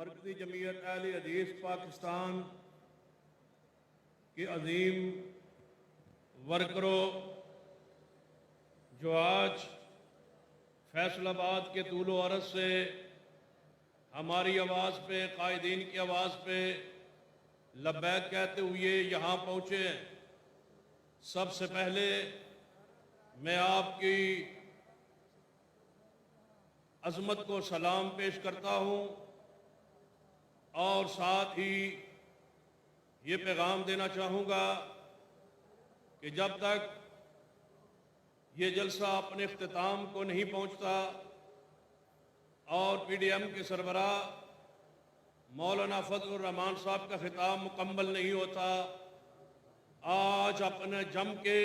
مرکزی جمعیت اہل حدیث پاکستان کے عظیم ورکروں جو آج فیصل آباد کے طول و عرض سے ہماری آواز پہ، قائدین کی آواز پہ لبیک کہتے ہوئے یہاں پہنچے ہیں، سب سے پہلے میں آپ کی عظمت کو سلام پیش کرتا ہوں اور ساتھ ہی یہ پیغام دینا چاہوں گا کہ جب تک یہ جلسہ اپنے اختتام کو نہیں پہنچتا اور پی ڈی ایم کے سربراہ مولانا فضل الرحمان صاحب کا خطاب مکمل نہیں ہوتا، آج اپنے جم کے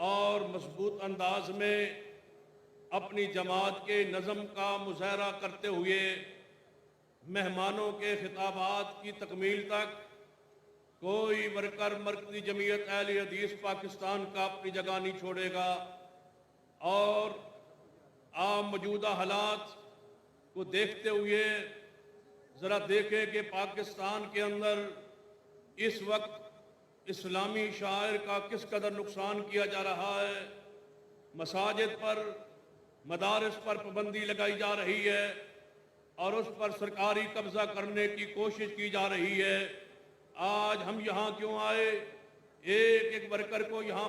اور مضبوط انداز میں اپنی جماعت کے نظم کا مظاہرہ کرتے ہوئے مہمانوں کے خطابات کی تکمیل تک کوئی ورکر مرکزی جمعیت اہل حدیث پاکستان کا اپنی جگہ نہیں چھوڑے گا۔ اور عام موجودہ حالات کو دیکھتے ہوئے ذرا دیکھیں کہ پاکستان کے اندر اس وقت اسلامی شاعر کا کس قدر نقصان کیا جا رہا ہے، مساجد پر، مدارس پر پابندی لگائی جا رہی ہے اور اس پر سرکاری قبضہ کرنے کی کوشش کی جا رہی ہے۔ آج ہم یہاں کیوں آئے، ایک ایک ورکر کو یہاں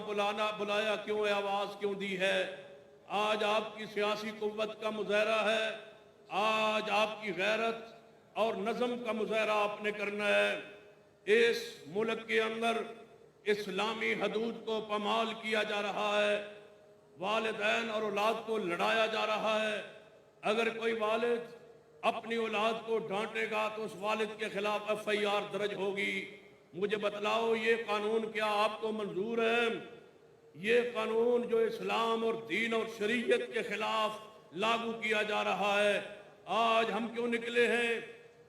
بلایا کیوں ہے، آواز کیوں دی ہے؟ آج آپ کی سیاسی قوت کا مظاہرہ ہے، آج آپ کی غیرت اور نظم کا مظاہرہ آپ نے کرنا ہے۔ اس ملک کے اندر اسلامی حدود کو پامال کیا جا رہا ہے، والدین اور اولاد کو لڑایا جا رہا ہے۔ اگر کوئی والد اپنی اولاد کو ڈانٹے گا تو اس والد کے خلاف ایف آئی آر درج ہوگی۔ مجھے بتلاؤ یہ قانون کیا آپ کو منظور ہے؟ یہ قانون جو اسلام اور دین اور شریعت کے خلاف لاگو کیا جا رہا ہے۔ آج ہم کیوں نکلے ہیں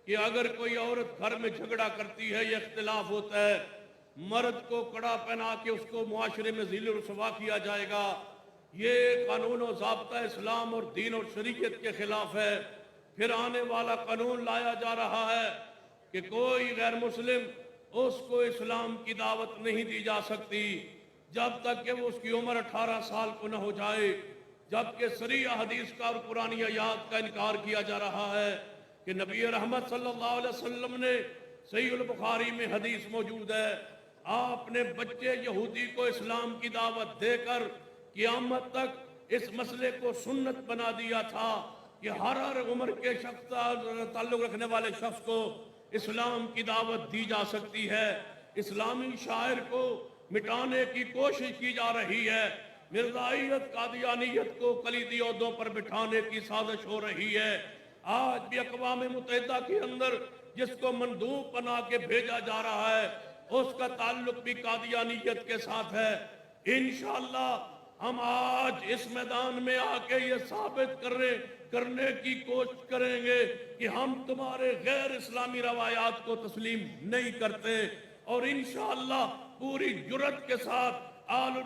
کہ اگر کوئی عورت گھر میں جھگڑا کرتی ہے، یہ اختلاف ہوتا ہے، مرد کو کڑا پہنا کے اس کو معاشرے میں ذلیل و رسوا کیا جائے گا، یہ قانون و ضابطہ اسلام اور دین اور شریعت کے خلاف ہے۔ پھر آنے والا قانون لایا جا رہا ہے کہ کوئی غیر مسلم اس کو اسلام کی دعوت نہیں دی جا سکتی جب تک کہ وہ اس کی عمر 18 سال کو نہ ہو جائے، جبکہ صریح حدیث کا اور قرآنی آیات کا انکار کیا جا رہا ہے کہ نبی رحمت صلی اللہ علیہ وسلم نے صحیح البخاری میں حدیث موجود ہے، آپ نے بچے یہودی کو اسلام کی دعوت دے کر قیامت تک اس مسئلے کو سنت بنا دیا تھا کہ ہر عمر کے شخص تعلق رکھنے والے شخص کو اسلام کی دعوت دی جا سکتی ہے۔ اسلامی شاعر کو مٹانے کی کوشش کی جا رہی ہے، مرزائیت قادیانیت کو کلیدی عہدوں پر بٹھانے کی سازش ہو رہی ہے۔ آج بھی اقوام متحدہ کے اندر جس کو مندوب بنا کے بھیجا جا رہا ہے اس کا تعلق بھی قادیانیت کے ساتھ ہے۔ انشاءاللہ ہم آج اس میدان میں آ کے یہ ثابت کرنے کی کوشش کریں گے کہ ہم تمہارے غیر اسلامی روایات کو تسلیم نہیں کرتے، اور انشاءاللہ پوری جرات کے ساتھ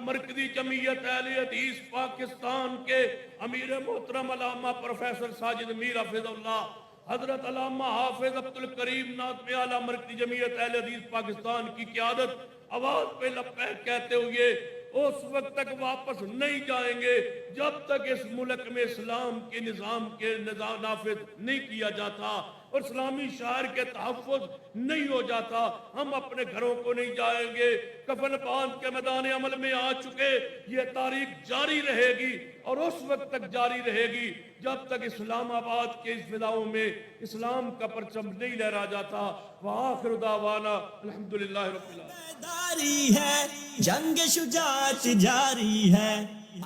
مرکزی جمعیت اہل حدیث پاکستان کے امیر محترم علامہ پروفیسر ساجد میر حفظ اللہ، حضرت علامہ حافظ عبدالکریم ناظم اعلیٰ مرکزی جمعیت اہل حدیث پاکستان کی قیادت آواز پہ لبیک کہتے ہوئے اس وقت تک واپس نہیں جائیں گے جب تک اس ملک میں اسلام کے نظام نافذ نہیں کیا جاتا اور اسلامی شاعر کے تحفظ نہیں ہو جاتا۔ ہم اپنے گھروں کو نہیں جائیں گے، کفن باندھ کے میدان عمل میں آ چکے، یہ تاریخ جاری رہے گی اور اس وقت تک جاری رہے گی جب تک اسلام آباد کے اس فضاؤں میں اسلام کا پرچم نہیں لہرا جاتا۔ وآخر دعوانا الحمدللہ رب العالمین۔ داری ہے جنگ شجاعت جاری ہے،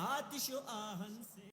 آتش و آہن